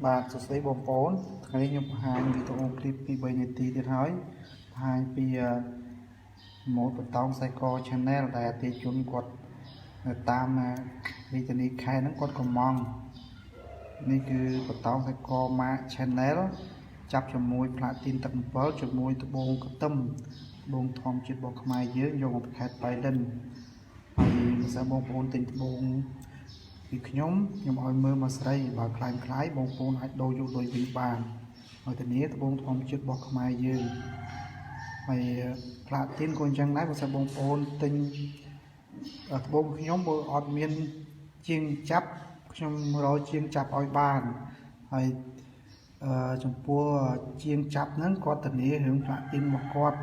បាទសួស្តីបងប្អូនថ្ងៃនេះខ្ញុំបង្ហាញវីដេអូคลิปពី3នាទីទៀតហើយបង្ហាញពីម៉ូដបតង់ Cycle Channel ដែលអតិថិជនគាត់តាមវិធានខែហ្នឹងគាត់កំងនេះគឺបតង់ Cycle Mark Channel ចាប់ជាមួយផ្លាទីនទឹក7ជាមួយត្បូងកទឹមត្បូងធម្មជាតិរបស់ខ្មែរយើងយកមកខេត្តបៃលិនហើយមិនថាបងប្អូនទិញត្បូងពីខ្ញុំឲ្យមើលមកស្រីបើខ្លាយបងប្អូនអាចដូរយកលុយវិញបានហើយធានាត្បូងធម្មជាតិរបស់ខ្មែរយើងហើយផ្លាទីនក៏អញ្ចឹងដែរបើសិនបងប្អូនទិញត្បូងខ្ញុំបើអត់មានជាងចាប់ខ្ញុំរកជាងចាប់ឲ្យបានហើយចំពោះជាងចាប់ហ្នឹងគាត់ធានារឿងផ្លាទីនរបស់គាត់នេះ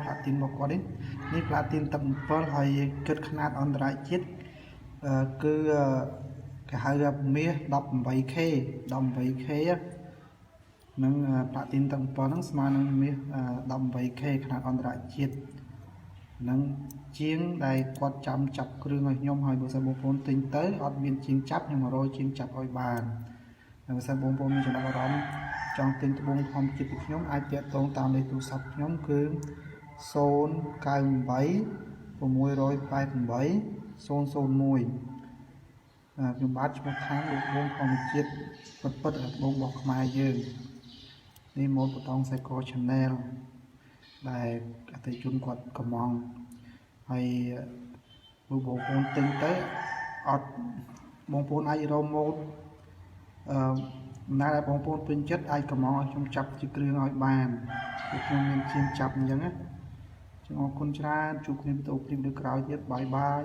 ផ្លាទីនទឹក7ហើយគិតຂະຫນາດអន្តរជាតិគឺគេហៅថាមាស 18K នឹងផ្លាទីនទឹក7ហ្នឹងស្មើនឹងមាស 18K ຂະຫນາດអន្តរជាតិនឹងជាងដែលគាត់ចាំចាប់គ្រឿងឲ្យខ្ញុំហើយបើសិនបងប្អូនទិញទៅអត់មានជាងចាប់ខ្ញុំរកជាងចាប់ឲ្យបានហើយបើសិនបងប្អូនមានចំណាប់អារម្មណ៍ចង់ទិញត្បូងធម្មជាតិពីខ្ញុំអាចទាក់ទងតាមលេខទូរស័ព្ទខ្ញុំគឺ098 688 001ខ្ញុំបាទឈ្មោះខាងលោកបងធម្មជាតិពិតត្បូងរបស់ខ្មែរយើងនេះម៉ូដបតង់ Cycle Channel ដែលអតិថិជនគាត់កំងហើយបងប្អូនទិញទៅអត់បងប្អូនអាចរកម៉ូដណាដែលបងប្អូនពេញចិត្តអាចកំងឲ្យខ្ញុំចាប់ជាគ្រឿងឲ្យបានព្រោះខ្ញុំមានជាងចាប់អញ្ចឹងណាអរគុណច្រើនជួបគ្នាវីដេអូគ្លីបលើក្រោយទៀតបាយ